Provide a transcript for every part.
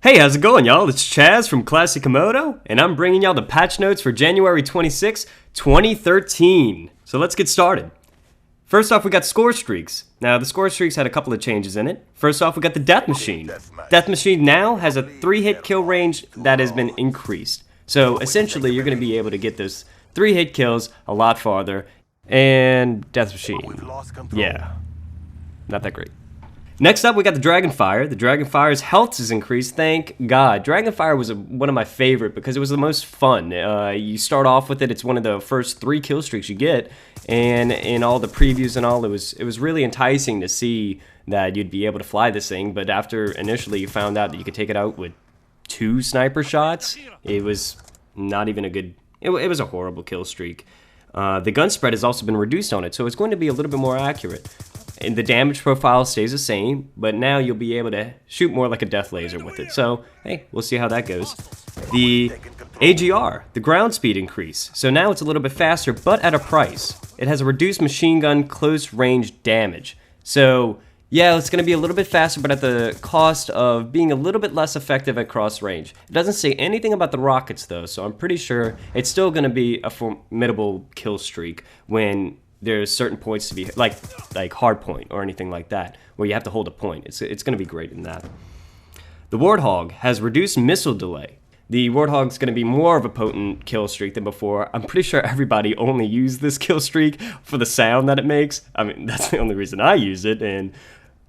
Hey, how's it going, y'all? It's Chaz from Classic Komodo, and I'm bringing y'all the patch notes for January 26, 2013. So let's get started. First off, we got score streaks. Now, the score streaks had a couple of changes in it. First off, we got the Death Machine. Death Machine now has a 3-hit kill range that has been increased. So essentially, you're going to be able to get those 3-hit kills a lot farther. And Death Machine, yeah, not that great. Next up, we got the Dragonfire. The Dragonfire's health is increased, thank God. Dragonfire was one of my favorite because it was the most fun. You start off with it, it's one of the first 3 kill streaks you get, and in all the previews and all, it was really enticing to see that you'd be able to fly this thing, but after initially you found out that you could take it out with 2 sniper shots, it was not even a good, it was a horrible kill streak. The gun spread has also been reduced on it, so it's going to be a little bit more accurate. And the damage profile stays the same, but now you'll be able to shoot more like a death laser with it. So, hey, we'll see how that goes. The AGR, the ground speed increase. So now it's a little bit faster, but at a price. It has a reduced machine gun close range damage. So, yeah, it's going to be a little bit faster, but at the cost of being a little bit less effective at cross range. It doesn't say anything about the rockets, though, so I'm pretty sure it's still going to be a formidable kill streak when there's certain points to be, like hard point or anything like that, where you have to hold a point. It's going to be great in that. The Warthog has reduced missile delay. The Warthog's going to be more of a potent kill streak than before. I'm pretty sure everybody only used this kill streak for the sound that it makes. I mean, that's the only reason I use it, and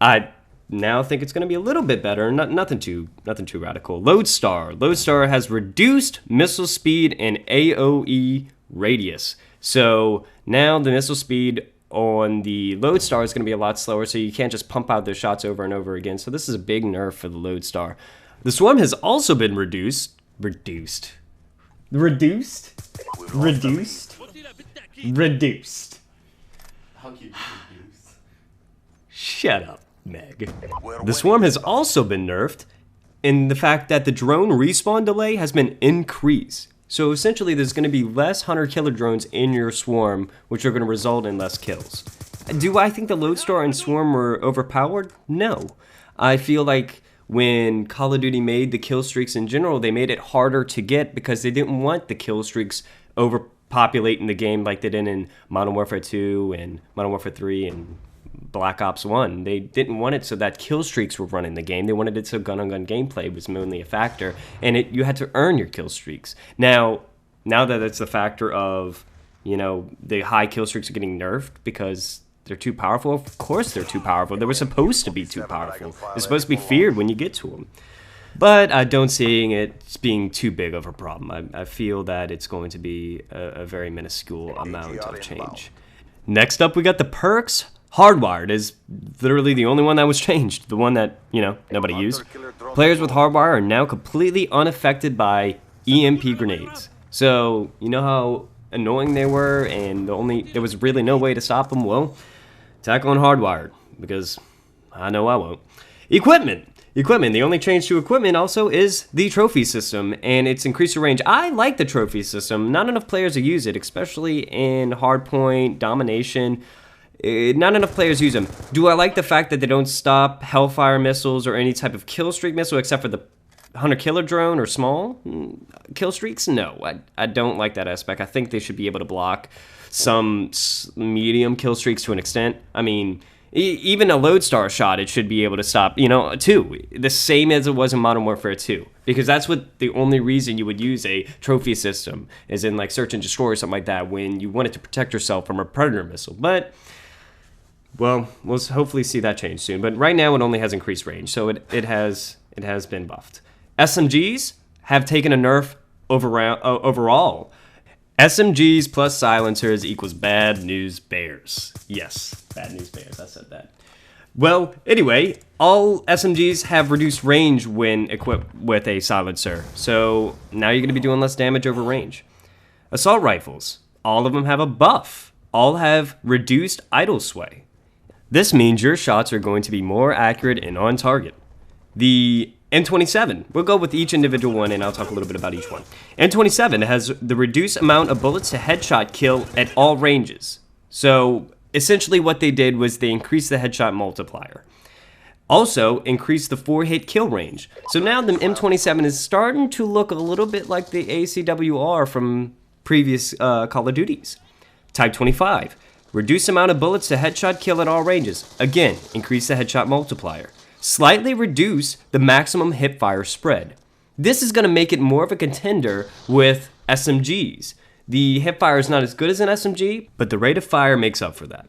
I now think it's going to be a little bit better. Nothing too radical. Lodestar has reduced missile speed and AOE radius. So now the missile speed on the Lodestar is going to be a lot slower, so you can't just pump out those shots over and over again. So this is a big nerf for the Lodestar. The Swarm has also been reduced. Shut up, Meg. The Swarm has also been nerfed in the fact that the drone respawn delay has been increased. So essentially there's going to be less hunter-killer drones in your Swarm, which are going to result in less kills. Do I think the Lodestar and Swarm were overpowered? No. I feel like when Call of Duty made the kill streaks in general, they made it harder to get because they didn't want the kill streaks overpopulating the game like they did in Modern Warfare 2 and Modern Warfare 3 and Black Ops 1. They didn't want it so that kill streaks were running the game. They wanted it so gun-on-gun gameplay was mainly a factor, and you had to earn your kill streaks. Now that it's a factor of, the high kill streaks are getting nerfed because they're too powerful, of course they're too powerful. They were supposed to be too powerful. They're supposed to be feared when you get to them. But I don't see it being too big of a problem. I feel that it's going to be a very minuscule amount of change. Next up, we got the perks. Hardwired is literally the only one that was changed, the one that, nobody used. Players with Hardwire are now completely unaffected by EMP grenades. So, you know how annoying they were and there was really no way to stop them? Well, tackle on Hardwired, because I know I won't. Equipment, the only change to equipment also is the trophy system, and it's increased the range. I like the trophy system. Not enough players use it, especially in hardpoint, domination. Not enough players use them. Do I like the fact that they don't stop Hellfire missiles or any type of kill streak missile except for the hunter-killer drone or small kill streaks? No, I don't like that aspect. I think they should be able to block some medium kill streaks to an extent. I mean, even a Lodestar shot, it should be able to stop, 2. The same as it was in Modern Warfare 2. Because that's what the only reason you would use a trophy system is in like Search and Destroy or something like that when you wanted to protect yourself from a Predator missile. But well, we'll hopefully see that change soon. But right now, it only has increased range, so it has been buffed. SMGs have taken a nerf overall. SMGs plus silencers equals bad news bears. Yes, bad news bears. I said that. Well, anyway, all SMGs have reduced range when equipped with a silencer, so now you're going to be doing less damage over range. Assault rifles, all of them have a buff. All have reduced idle sway. This means your shots are going to be more accurate and on target. The N27, we'll go with each individual one and I'll talk a little bit about each one. N27 has the reduced amount of bullets to headshot kill at all ranges. So essentially what they did was they increased the headshot multiplier. Also, increased the 4-hit kill range. So now the M27 is starting to look a little bit like the ACWR from previous Call of Duties. Type 25. Reduce amount of bullets to headshot kill at all ranges. Again, increase the headshot multiplier. Slightly reduce the maximum hipfire spread. This is going to make it more of a contender with SMGs. The hipfire is not as good as an SMG, but the rate of fire makes up for that.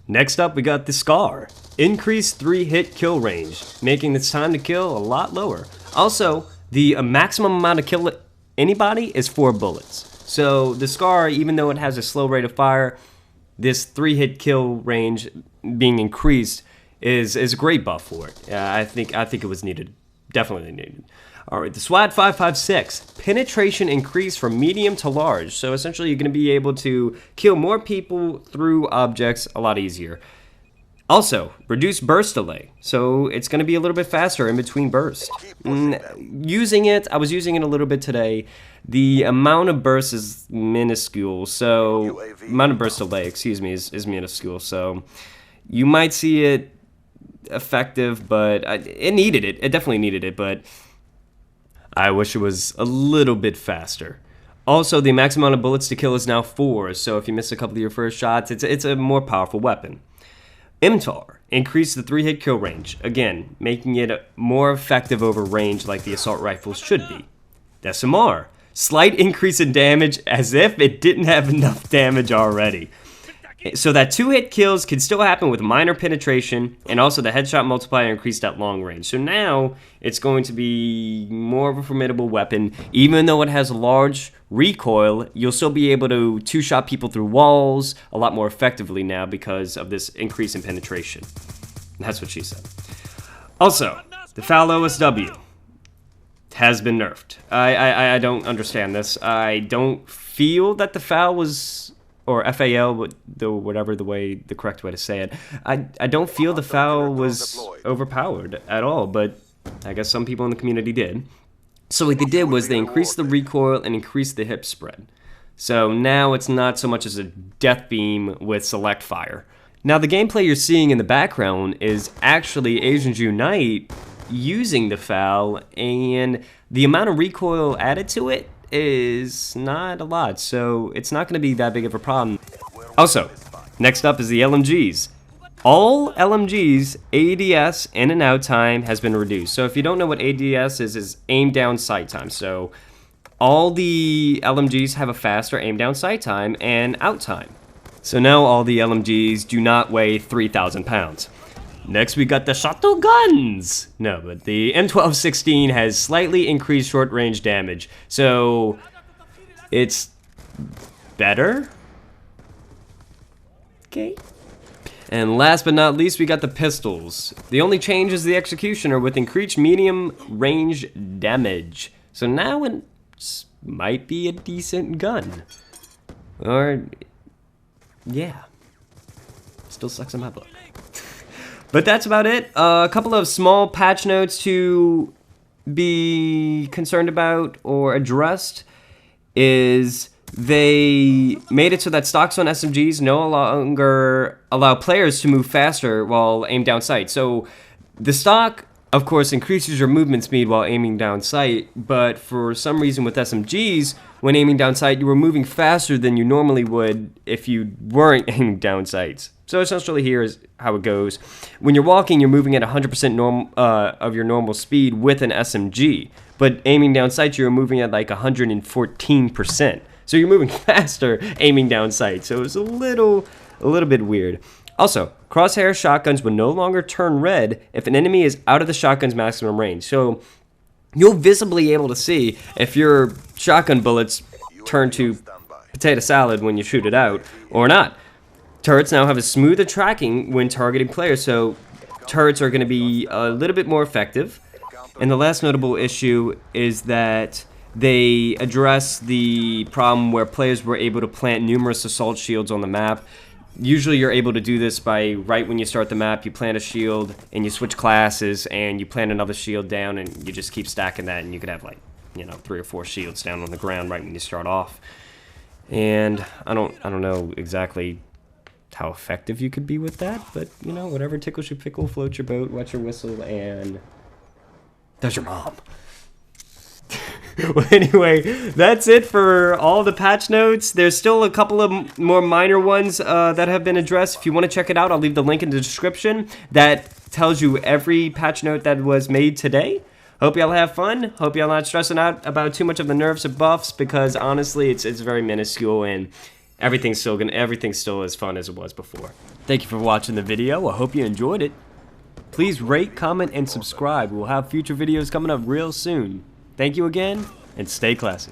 Next up, we got the SCAR. Increased 3-hit kill range, making this time to kill a lot lower. Also, the maximum amount of kill anybody is 4 bullets. So the SCAR, even though it has a slow rate of fire, this 3-hit kill range being increased is a great buff for it. I think it was needed, definitely needed. All right, the SWAT 556, penetration increased from medium to large. So essentially you're going to be able to kill more people through objects a lot easier. Also, reduce burst delay. So it's going to be a little bit faster in between bursts. I was using it a little bit today. The amount of burst is minuscule. So, amount of burst delay, is minuscule. So you might see it effective, but it needed it. It definitely needed it, but I wish it was a little bit faster. Also, the max amount of bullets to kill is now 4, so if you miss a couple of your first shots, it's a more powerful weapon. MTAR, increase the 3-hit kill range, again, making it more effective over range like the assault rifles should be. SMR, slight increase in damage as if it didn't have enough damage already. So that 2-hit kills can still happen with minor penetration, and also the headshot multiplier increased at long range. So now it's going to be more of a formidable weapon. Even though it has large recoil, you'll still be able to 2-shot people through walls a lot more effectively now because of this increase in penetration. That's what she said. Also, the FAL OSW has been nerfed. I don't understand this. I don't feel that the FAL was, or FAL, whatever the correct way to say it. I don't feel the FAL was overpowered at all, but I guess some people in the community did. So what they did was they increased the recoil and increased the hip spread. So now it's not so much as a death beam with select fire. Now the gameplay you're seeing in the background is actually Asians Unite using the FAL, and the amount of recoil added to it is not a lot, so it's not going to be that big of a problem. Also, next up is the LMGs. All LMGs ADS in and out time has been reduced. So if you don't know what ADS is aim down sight time. So all the LMGs have a faster aim down sight time and out time. So now all the LMGs do not weigh 3,000 pounds. Next, we got the shotguns. No, but the M1216 has slightly increased short-range damage, so it's better. Okay. And last but not least, we got the pistols. The only change is the executioner with increased medium range damage. So now it might be a decent gun. Or, yeah. Still sucks in my book. But that's about it. A couple of small patch notes to be concerned about or addressed is they made it so that stocks on SMGs no longer allow players to move faster while aimed down sight. So the stock, of course, increases your movement speed while aiming down sight, but for some reason with SMGs, when aiming down sight, you were moving faster than you normally would if you weren't aiming down sights. So essentially here is how it goes. When you're walking, you're moving at 100% of your normal speed with an SMG. But aiming down sight, you're moving at like 114%. So you're moving faster aiming down sight. So it's a little bit weird. Also, crosshair shotguns will no longer turn red if an enemy is out of the shotgun's maximum range. So you'll visibly able to see if your shotgun bullets turn to potato salad when you shoot it out or not. Turrets now have a smoother tracking when targeting players, so turrets are going to be a little bit more effective. And the last notable issue is that they address the problem where players were able to plant numerous assault shields on the map. Usually you're able to do this by right when you start the map, you plant a shield and you switch classes and you plant another shield down and you just keep stacking that, and you could have like, 3 or 4 shields down on the ground right when you start off. And I don't know exactly how effective you could be with that, but, you know, whatever tickles your pickle, floats your boat, wets your whistle, and does your mom. Well, anyway, that's it for all the patch notes. There's still a couple of more minor ones that have been addressed. If you want to check it out, I'll leave the link in the description. That tells you every patch note that was made today. Hope y'all have fun. Hope y'all not stressing out about too much of the nerfs or buffs, because honestly, it's very minuscule, and everything's still as fun as it was before. Thank you for watching the video. I hope you enjoyed it. Please rate, comment, and subscribe. We'll have future videos coming up real soon. Thank you again, and stay classy.